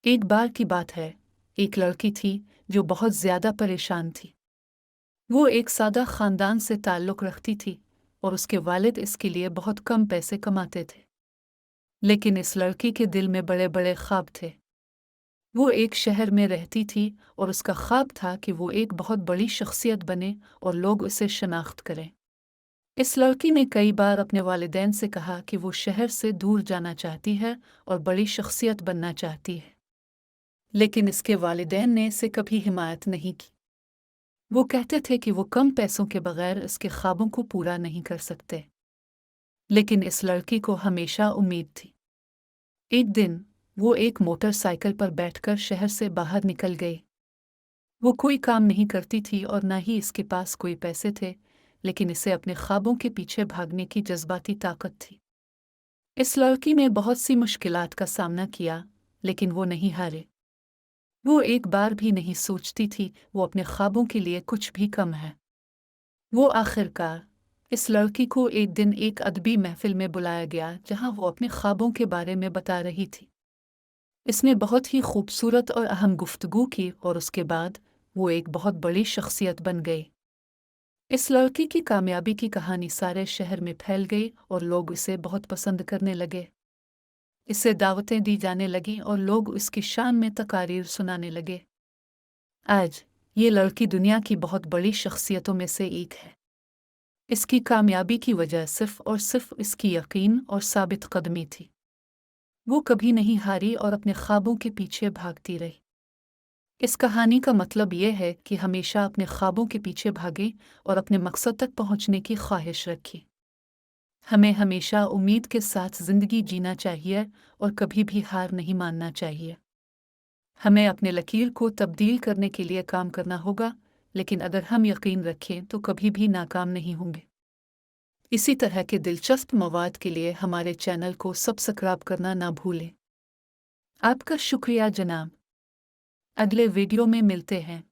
एक बार की बात है, एक लड़की थी जो बहुत ज्यादा परेशान थी। वो एक सादा खानदान से ताल्लुक रखती थी और उसके वालिद इसके लिए बहुत कम पैसे कमाते थे। लेकिन इस लड़की के दिल में बड़े बड़े ख्वाब थे। वो एक शहर में रहती थी और उसका ख्वाब था कि वो एक बहुत बड़ी शख्सियत बने और लोग उसे शनाख्त करें। इस लड़की ने कई बार अपने वालिदैन से कहा कि वो शहर से दूर जाना चाहती है और बड़ी शख्सियत बनना चाहती है, लेकिन इसके वालिदैन ने इसे कभी हिमायत नहीं की। वो कहते थे कि वो कम पैसों के बगैर इसके ख्वाबों को पूरा नहीं कर सकते। लेकिन इस लड़की को हमेशा उम्मीद थी। एक दिन वो एक मोटरसाइकिल पर बैठकर शहर से बाहर निकल गई। वो कोई काम नहीं करती थी और न ही इसके पास कोई पैसे थे, लेकिन इसे अपने ख्वाबों के पीछे भागने की जज्बाती ताकत थी। इस लड़की ने बहुत सी मुश्किलात का सामना किया, लेकिन वो नहीं हारे। वो एक बार भी नहीं सोचती थी वो अपने ख्वाबों के लिए कुछ भी कम है। वो आखिरकार इस लड़की को एक दिन एक अदबी महफिल में बुलाया गया जहां वो अपने ख्वाबों के बारे में बता रही थी। इसने बहुत ही खूबसूरत और अहम गुफ्तगू की और उसके बाद वो एक बहुत बड़ी शख्सियत बन गई। इस लड़की की कामयाबी की कहानी सारे शहर में फैल गई और लोग इसे बहुत पसंद करने लगे। इसे दावतें दी जाने लगीं और लोग इसकी शान में तकारीर सुनाने लगे। आज ये लड़की दुनिया की बहुत बड़ी शख्सियतों में से एक है। इसकी कामयाबी की वजह सिर्फ और सिर्फ इसकी यकीन और साबित कदमी थी। वो कभी नहीं हारी और अपने ख्वाबों के पीछे भागती रही। इस कहानी का मतलब ये है कि हमेशा अपने ख्वाबों के पीछे भागें और अपने मकसद तक पहुंचने की ख्वाहिश रखें। हमें हमेशा उम्मीद के साथ ज़िंदगी जीना चाहिए और कभी भी हार नहीं मानना चाहिए। हमें अपने लकीर को तब्दील करने के लिए काम करना होगा, लेकिन अगर हम यकीन रखें तो कभी भी नाकाम नहीं होंगे। इसी तरह के दिलचस्प मवाद के लिए हमारे चैनल को सब्सक्राइब करना ना भूलें। आपका शुक्रिया जनाब। अगले वीडियो में मिलते हैं।